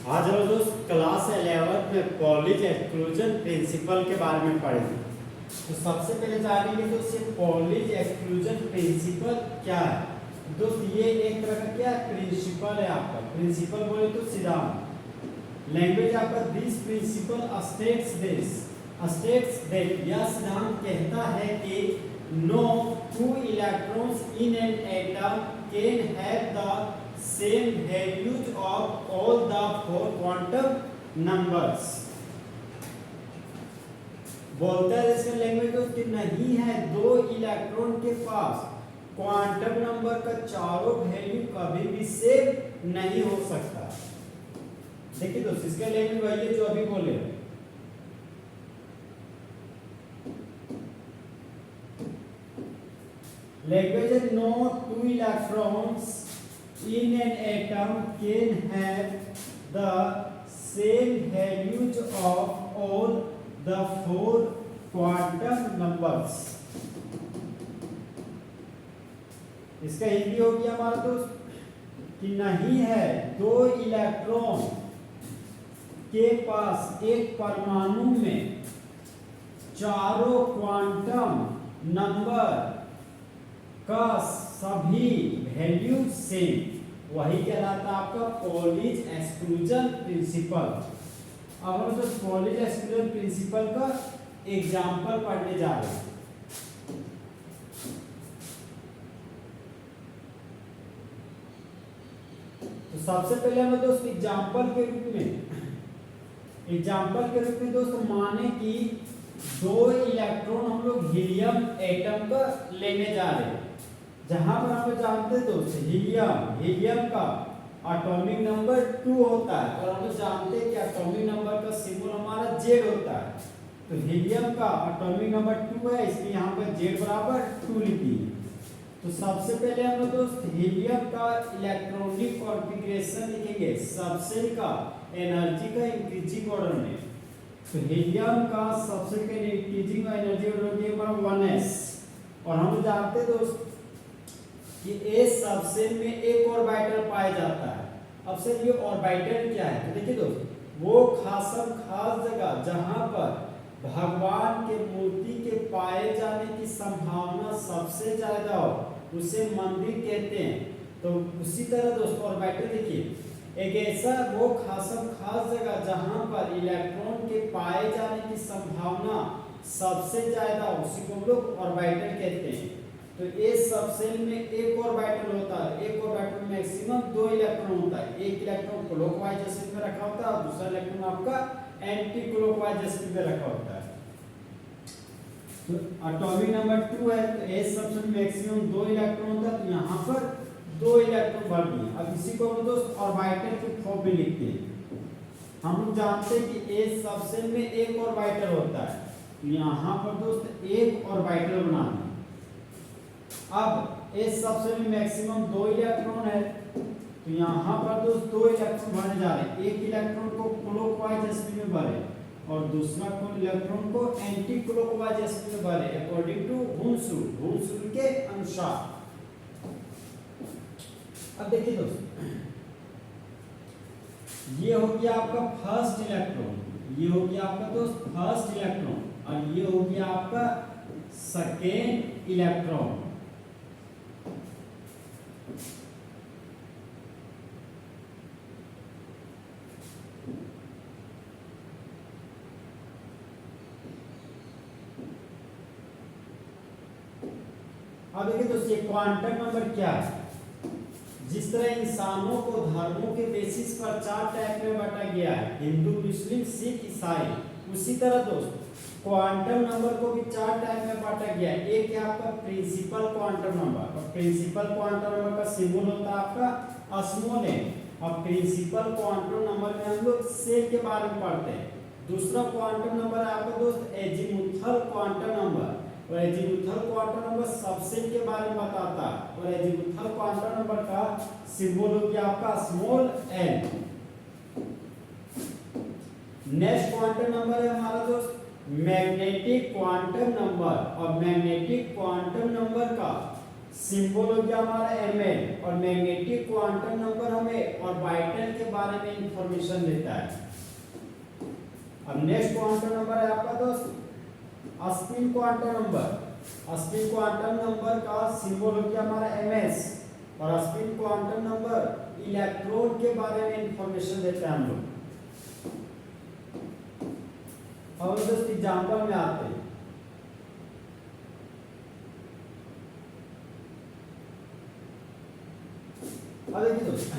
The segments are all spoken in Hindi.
आज हम दोस्त क्लास 11 में पॉलिज एक्सक्लूजन प्रिंसिपल के बारे में पढ़ेंगे। तो सबसे पहले जानेंगे दोस्त ये पॉलिज एक्सक्लूजन प्रिंसिपल क्या है। दोस्त ये एक तरह का क्या प्रिंसिपल है आपका। प्रिंसिपल बोले तो सिद्धांत। लैंग्वेज आपका दिस प्रिंसिपल स्टेट्स दैट यह सिद्धांत कहता है कि no two electrons in an atom can have the same values of all the four quantum numbers। बोलता है इसका लैंग्वेज कि नहीं है दो इलेक्ट्रॉन के पास क्वांटम नंबर का चारों वैल्यू कभी भी सेम नहीं हो सकता। देखिए दोस्त इसका लैंग्वेज वही है जो अभी बोले। लैंग्वेज है no two electrons in an atom can have the same values of all the four quantum numbers। इसका हिंदी हो गया हमारा दोस्त कि नहीं है दो इलेक्ट्रॉन के पास एक परमाणु में चारों क्वांटम नंबर का सभी वैल्यू सेम, वही कहलाता है आपका पॉलिज एक्सक्लूजन प्रिंसिपल। अब हम तो पॉलिज एक्सक्लूजन प्रिंसिपल का एग्जांपल पढ़ने जा रहे हैं। तो सबसे पहले हम दोस्त एग्जांपल के रूप में दोस्त माने कि दो इलेक्ट्रॉन हम लोग हीलियम एटम का लेने जा रहे हैं, जहां पर हम जानते हैं दोस्त हीलियम का एटॉमिक नंबर 2 होता है और हम जानते हैं कि एटॉमिक नंबर का सिंबल हमारा Z होता है। तो हीलियम का एटॉमिक नंबर 2 है, इसलिए यहाँ पर Z बराबर 2 लिखिए। तो सबसे पहले हम दोस्त हीलियम का इलेक्ट्रॉनिक कॉन्फ़िगरेशन लिखेंगे सबसेल का एनर्जी का इंक्रीजिंग ऑर्डर में। तो हीलियम का सबसेल का इंक्रीजिंग एनर्जी ऑर्डर 1s। और हम जानते हैं दोस्त कि A सबसेल में एक ऑर्बिटल पाया जाता है। अब सर ये ऑर्बिटल क्या है, तो देखिए दोस्त वो खास जगह जहां पर भगवान के मूर्ति के पाए जाने की संभावना सबसे ज्यादा हो उसे मंदिर कहते हैं। तो उसी तरह दोस्त ऑर्बिटल देखिए एक ऐसा वो खास जगह जहां पर इलेक्ट्रॉन के पाए जाने की संभावना सबसे ज्यादा उसी को हम लोग ऑर्बिटल कहते हैं। तो A सबसेल में एक ऑर्बिटल होता है, एक ऑर्बिटल में मैक्सिमम 2 इलेक्ट्रॉन होता है। एक इलेक्ट्रॉन क्लॉकवाइज डायरेक्शन में रखा होता है और दूसरा इलेक्ट्रॉन आपका एंटी क्लॉकवाइज डायरेक्शन में रखा होता है। तो एटॉमिक नंबर 2 है तो A सबसेल में मैक्सिमम 2 इलेक्ट्रॉन होता है, तो यहाँ पर 2 इलेक्ट्रॉन बढ़ गए। अब इसी को हम दोस्त ऑर्बिटल के फॉर्म में लिखते हैं। हम लोग जानते हैं कि A सबसेल में एक ऑर्बिटल होता है, तो यहाँ पर दोस्त एक ऑर्बिटल बनाना। अब इस सबसे में मैक्सिमम 2 इलेक्ट्रॉन है, तो यहाँ पर दोस्त 2 इलेक्ट्रॉन भरने जा रहे हैं। एक इलेक्ट्रॉन को क्लॉकवाइज डायरेक्शन में भरे और दूसरा को इलेक्ट्रॉन को एंटी क्लॉकवाइज डायरेक्शन में भरे अकॉर्डिंग टू हून्स रूल के अनुसार। अब देखिए दोस्त ये हो गया आपका फर्स्ट इलेक्ट्रॉन, ये हो गया आपका दोस्त फर्स्ट इलेक्ट्रॉन और ये हो गया आपका सेकेंड इलेक्ट्रॉन। अब देखिए दोस्त ये क्वांटम नंबर क्या है। जिस तरह इंसानों को धर्मों के बेसिस पर 4 टाइप में बांटा गया है, हिंदू, मुस्लिम, सिख, ईसाई, उसी तरह दोस्त क्वांटम नंबर को भी 4 टाइप में बांटा गया है। एक है आपका प्रिंसिपल क्वांटम नंबर और प्रिंसिपल क्वांटम नंबर का सिंबल होता है आपका स्मॉल n। और प्रिंसिपल क्वांटम नंबर में हम लोग सेल के बारे में पढ़ते हैं। दूसरा क्वांटम नंबर है आपका दोस्त एजीमुथल क्वांटम नंबर और एजीमुथल क्वांटम नंबर सबसेल के बारे में बताता है और एजीमुथल क्वांटम नंबर का सिंबल हो गया आपका small n। Next quantum number है हमारा दोस्त मैग्नेटिक क्वांटम नंबर और मैग्नेटिक क्वांटम नंबर का सिंबल हो गया हमारा Mn और मैग्नेटिक क्वांटम नंबर हमें ऑर्बिटल के बारे में इंफॉर्मेशन देता है। अब नेक्स्ट क्वांटम नंबर है आपका दोस्त spin quantum number. Spin quantum number का सिंबल हो गया हमारा Ms और स्पिन क्वांटम नंबर इलेक्ट्रॉन के बारे में इंफॉर्मेशन देता है हम लोग। और दोस्त एग्जांपल में आते हैं। अब देखिए दोस्त,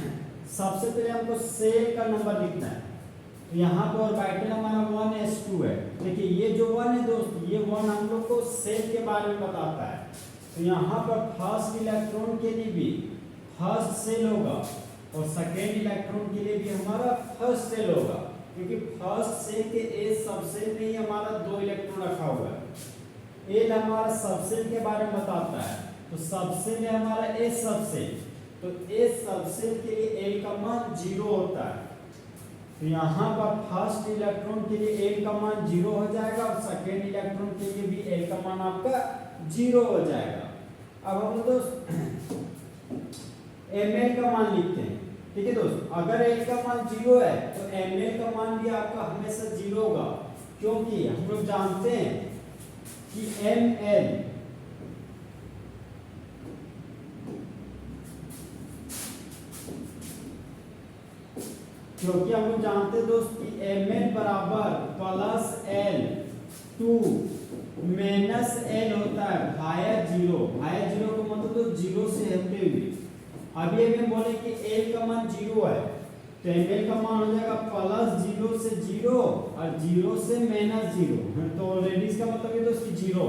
सबसे पहले हमको सेल का नंबर लिखना है। तो यहाँ पर ऑर्बिटल हमारा 1s2 है। देखिए ये जो 1 है दोस्त, ये 1 हम लोग को सेल के बारे में बताता है। तो यहाँ पर फर्स्ट इलेक्ट्रॉन के लिए भी फर्स्ट सेल होगा और सेकेंड इलेक्ट्रॉन के लिए भी हमारा फर्स्ट सेल होगा, क्योंकि फर्स्ट सेल के ए सबसेल में ही हमारा 2 इलेक्ट्रॉन रखा हुआ है। ए हमारा सबसेल के बारे में बताता है। तो सबसेल में हमारा ए सबसेल, तो ए सबसेल के लिए एल का मान 0 होता है। तो यहाँ पर फर्स्ट इलेक्ट्रॉन के लिए एल का मान 0 हो जाएगा और सेकेंड इलेक्ट्रॉन के लिए भी एल का मान आपका 0 हो जाएगा। अब हम दोस्त ml का मान लिखते हैं। ठीक है दोस्त, अगर एल का मान 0 है तो ml का मान भी आपका हमेशा 0 होगा, क्योंकि हम लोग जानते हैं कि ml क्योंकि हम लोग जानते हैं दोस्त कि ml बराबर plus l to minus l होता है भाया 0। भाया 0 का मतलब तो 0 से हटते हुए। अभी हमें बोले कि l का मान 0 है तो ml का मान हो जाएगा प्लस 0 से 0 और 0 से माइनस 0। तो ऑलरेडी इसका मतलब ये दोस्त 0,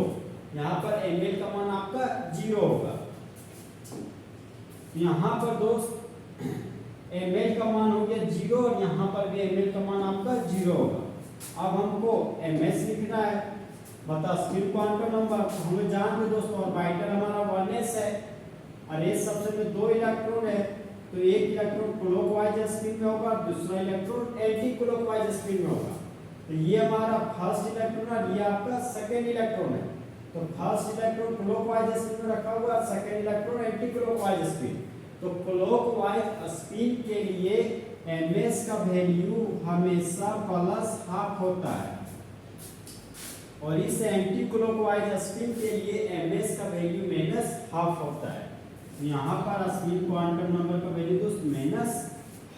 यहाँ पर ml का मान आपका 0 होगा। यहाँ पर दोस्त ml का मान हो गया 0 और यहाँ पर भी ml का मान आपका 0 होगा। अब हमको ms लिखना है, बता स्पिन क्वांटम नंबर। हम लोग जानते दोस्तों ऑर्बिटल हमारा 1s है और ये सबसे में 2 इलेक्ट्रॉन है, तो एक इलेक्ट्रॉन क्लॉकवाइज स्पिन में होगा, दूसरा इलेक्ट्रॉन एंटी क्लॉकवाइज स्पिन में होगा। तो ये हमारा फर्स्ट इलेक्ट्रॉन है, ये आपका सेकंड इलेक्ट्रॉन है। तो फर्स्ट इलेक्ट्रॉन क्लॉकवाइज स्पिन में रखा हुआ है, second electron anti clockwise spin. तो क्लॉकवाइज स्पिन के लिए ms का वैल्यू हमेशा प्लस हाफ होता है और इस एंटी क्लॉकवाइज स्पिन के लिए ms का वैल्यू माइनस हाफ होता है। यहाँ पर स्पिन क्वांटम नंबर का वैल्यू दोस्त माइनस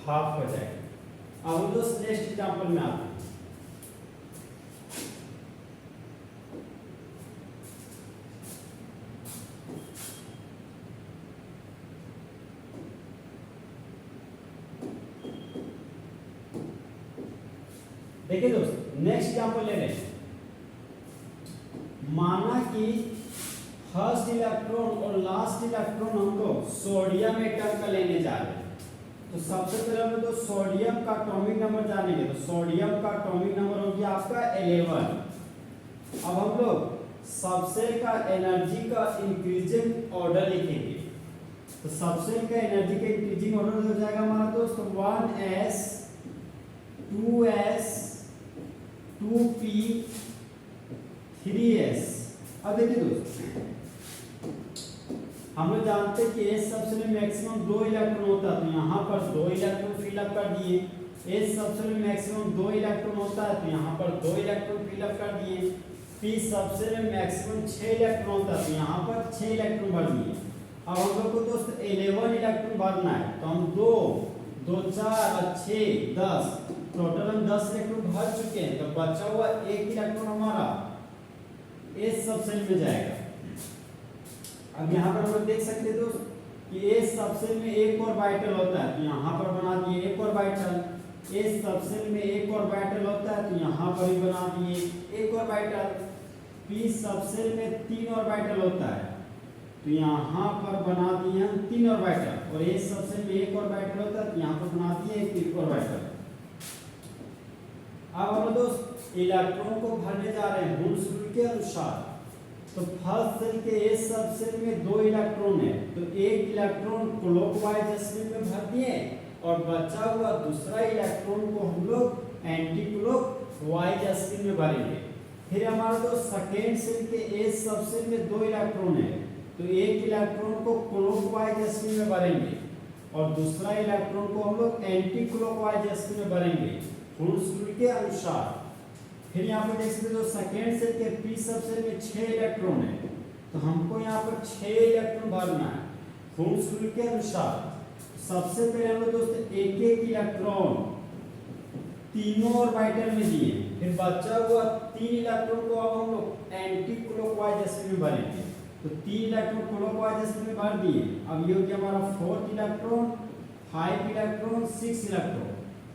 हाफ हो जाएगा। अब दोस्त नेक्स्ट एग्जांपल में आते हैं। देखिए दोस्त नेक्स्ट एग्जांपल ले रहे हैं। माना कि फर्स्ट इलेक्ट्रॉन और लास्ट इलेक्ट्रॉन हम लोग सोडियम एटम का लेने जा रहे हैं। तो सबसे पहले हम लोग सोडियम का एटॉमिक नंबर जानेंगे। तो सोडियम का एटॉमिक नंबर हो गया आपका 11। अब हम लोग सबसे का एनर्जी का इंक्रीजिंग ऑर्डर लिखेंगे। तो सबसे का एनर्जी का इंक्रीजिंग ऑर्डर हो जाएगा हमारा दोस्त 1s 2s 2p 3s। अब देखिए दोस्त हम लोग जानते हैं कि एस सबसे में मैक्सिमम 2 इलेक्ट्रॉन होता है, तो यहाँ पर 2 इलेक्ट्रॉन फिलअप कर दिए। एस सबसे में मैक्सिमम 2 इलेक्ट्रॉन होता है, तो यहाँ पर 2 इलेक्ट्रॉन फिलअप कर दिए। पी सबसे में मैक्सिमम 6 इलेक्ट्रॉन होता है, तो यहाँ पर 6 इलेक्ट्रॉन भर दिए। अब हम लोग को दोस्त 11 इलेक्ट्रॉन भरना है, तो हम 2 2 4 और 6 10 टोटल हम 10 इलेक्ट्रॉन भर चुके हैं। तो बचा हुआ एक इलेक्ट्रॉन हमारा एस सबसेल में जाएगा। अब यहाँ पर हम लोग देख सकते हैं दोस्त कि एस सबसेल में एक ऑर्बिटल होता है, तो यहाँ पर बना दिए एक ऑर्बिटल। एस सबसेल में एक ऑर्बिटल होता है, तो यहाँ पर भी बना दिए एक ऑर्बिटल। पी सबसेल में 3 ऑर्बिटल होता है, तो यहाँ पर बना दिए हम 3 ऑर्बिटल। और एस सबसेल में एक ऑर्बिटल होता है, तो यहाँ पर बना दिए एक ऑर्बिटल। अब हम दोस्त इलेक्ट्रॉन को भरने जा रहे हैं हुल्स रूल के अनुसार। तो फर्स्ट सेल के एस सबसेल में 2 इलेक्ट्रॉन है, तो एक इलेक्ट्रॉन क्लॉकवाइज स्पिन में भर दिए और बचा हुआ दूसरा इलेक्ट्रॉन को हम लोग एंटी क्लॉकवाइज स्पिन में भरेंगे। फिर हमारा दोस्त सेकेंड सेल के एस सबसेल में 2 इलेक्ट्रॉन है, तो एक इलेक्ट्रॉन को क्लॉकवाइज स्पिन में भरेंगे और दूसरा इलेक्ट्रॉन को हम लोग एंटी क्लॉकवाइज स्पिन में भरेंगे हूल्स रूल के अनुसार। फिर यहाँ पर देख सकते हो सेकेंड सेल के पी सब सेल में 6 इलेक्ट्रॉन है, तो हमको यहाँ पर 6 इलेक्ट्रॉन भरना है हूल्स रूल के अनुसार। सबसे पहले हम लोग दोस्त एक एक इलेक्ट्रॉन तीनों ऑर्बिटल में दिए, फिर बचा हुआ 3 इलेक्ट्रॉन को अब हम लोग एंटी क्लॉकवाइज स्पिन में भरेंगे। तो 3 इलेक्ट्रॉन क्लॉकवाइज स्पिन में भर दिए। अब ये हो गया हमारा 4th electron, 5 electron, 6 electron.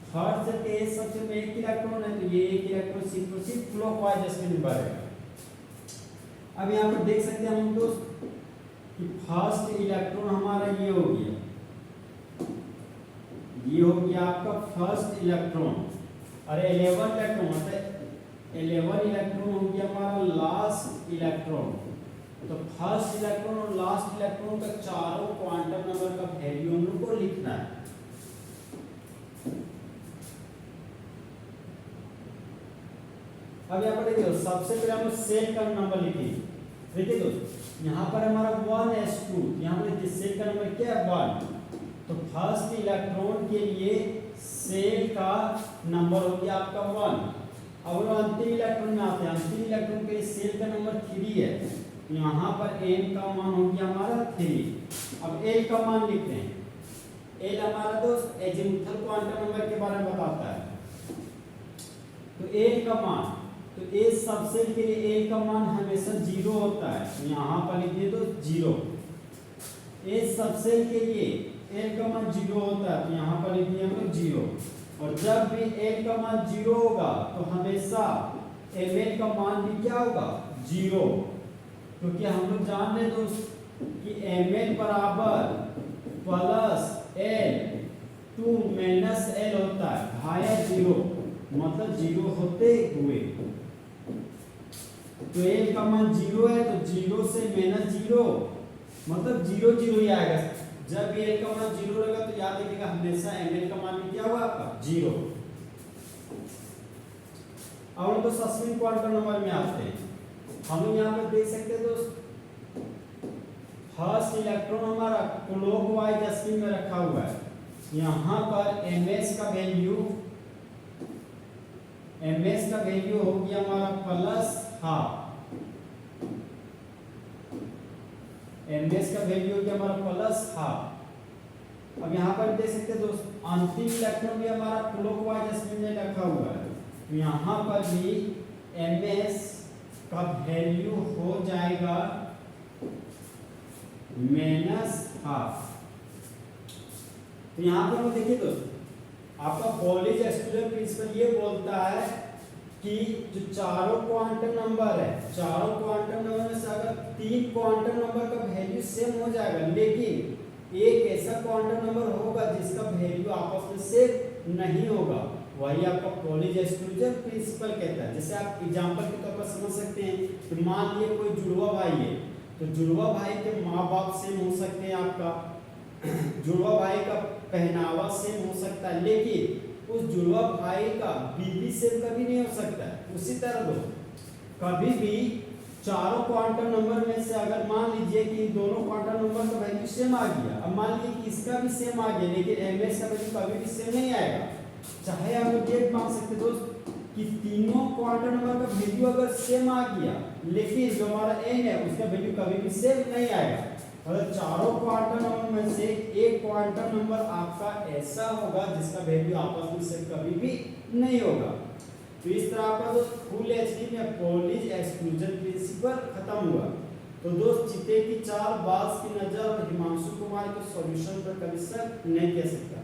Third shell के इस सबसे में 1 इलेक्ट्रॉन है, तो ये 1 इलेक्ट्रॉन सिर्फ क्लॉकवाइज स्पिन में भरेगा। अब यहाँ पर देख सकते हैं हम दोस्त कि फर्स्ट इलेक्ट्रॉन हमारा ये हो गया, ये हो गया आपका फर्स्ट इलेक्ट्रॉन। और 11 इलेक्ट्रॉन मतलब 11 इलेक्ट्रॉन हो गया हमारा लास्ट इलेक्ट्रॉन। तो फर्स्ट इलेक्ट्रॉन और लास्ट इलेक्ट्रॉन का चारों क्वांटम नंबर का वैल्यू हम लोग को लिखना है। अब यहाँ पर देखिए सबसे पहले हम सेल का नंबर लिखेंगे। देखिए दोस्तों यहाँ पर हमारा 1s2, यहाँ पर सेल का नंबर क्या है 1। तो फर्स्ट इलेक्ट्रॉन के लिए सेल का नंबर हो गया आपका 1। अब अंतिम इलेक्ट्रॉन में आते हैं, अंतिम इलेक्ट्रॉन के लिए सेल का नंबर 3 है, तो यहाँ पर n का मान हो गया हमारा 3। अब l का मान लिखते हैं। l हमारा दोस्त एजिमुथल क्वांटम नंबर के बारे में बताता है। तो l का मान, तो a सबसेल के लिए l का मान हमेशा 0 होता है, तो यहाँ पर लिखिए तो 0। a सबसेल के लिए l का मान 0 होता है, तो यहाँ पर लिखिए हम लोग 0। और जब भी l का मान 0 होगा तो हमेशा ml का मान भी क्या होगा 0, क्योंकि हम लोग जान रहे दोस्त कि ml बराबर plus l to minus l होता है भाया 0, मतलब 0 होते हुए। तो l का मान 0 है, तो 0 से माइनस 0 मतलब 0 0 ही आएगा। जब भी l का मान 0 रहेगा तो याद रखिएगा हमेशा ml का मान भी क्या होगा आपका 0। अब हम तो सस्पेंड क्वांटम नंबर में आते हैं। हम लोग यहाँ पर देख सकते हैं दोस्त फर्स्ट इलेक्ट्रॉन हमारा क्लॉकवाइज स्पिन में रखा हुआ है। यहाँ पर ms का वैल्यू हो गया हमारा प्लस हाफ, ms का वैल्यू हो गया हमारा प्लस हाफ। अब यहाँ पर देख सकते हैं दोस्त अंतिम इलेक्ट्रॉन भी हमारा क्लॉकवाइज स्पिन में रखा हुआ है, तो यहाँ पर भी ms का वैल्यू हो जाएगा माइनस हाफ। तो यहाँ पर हम देखिए दोस्त आपका कॉलेज स्टूडेंट प्रिंसिपल ये बोलता है कि जो चारों क्वांटम नंबर है, चारों क्वांटम नंबर में से अगर 3 क्वांटम नंबर का वैल्यू सेम हो जाएगा, लेकिन एक ऐसा क्वांटम नंबर होगा जिसका वैल्यू आपस में सेम नहीं होगा, वही आपका कॉलेज स्टूडेंट प्रिंसिपल कहता है। जैसे आप एग्जांपल के तौर पर समझ सकते हैं, तो मान लिए कोई जुड़वा भाई है, तो जुड़वा भाई के माँ बाप सेम हो सकते हैं, आपका जुड़वा भाई का पहनावा सेम हो सकता है, लेकिन उस जुड़वा भाई का बीबी सेम कभी नहीं हो सकता है। उसी तरह दो कभी भी चारों क्वांटम नंबर में से अगर मान लीजिए कि दोनों क्वांटम नंबर का वैल्यू सेम आ गया, अब मान लीजिए कि इसका भी सेम आ गया, लेकिन ms का वैल्यू कभी भी सेम नहीं आएगा। चाहे आप लोग ये मान सकते दोस्त कि तीनों क्वांटम नंबर का वैल्यू अगर सेम आ गया, लेकिन जो हमारा n है उसका वैल्यू कभी भी सेम नहीं आएगा। अगर चारों क्वांटम नंबर में से एक क्वांटम नंबर आपका ऐसा होगा जिसका वैल्यू आपस में से कभी भी नहीं होगा। तो इस तरह आपका दोस्त फुल एचडी में कॉलेज एक्सक्लूजन प्रिंसिपल खत्म हुआ। तो दोस्त चिते की 4 बात की नजर और हिमांशु कुमार के सॉल्यूशन पर कभी शक नहीं कह सकता।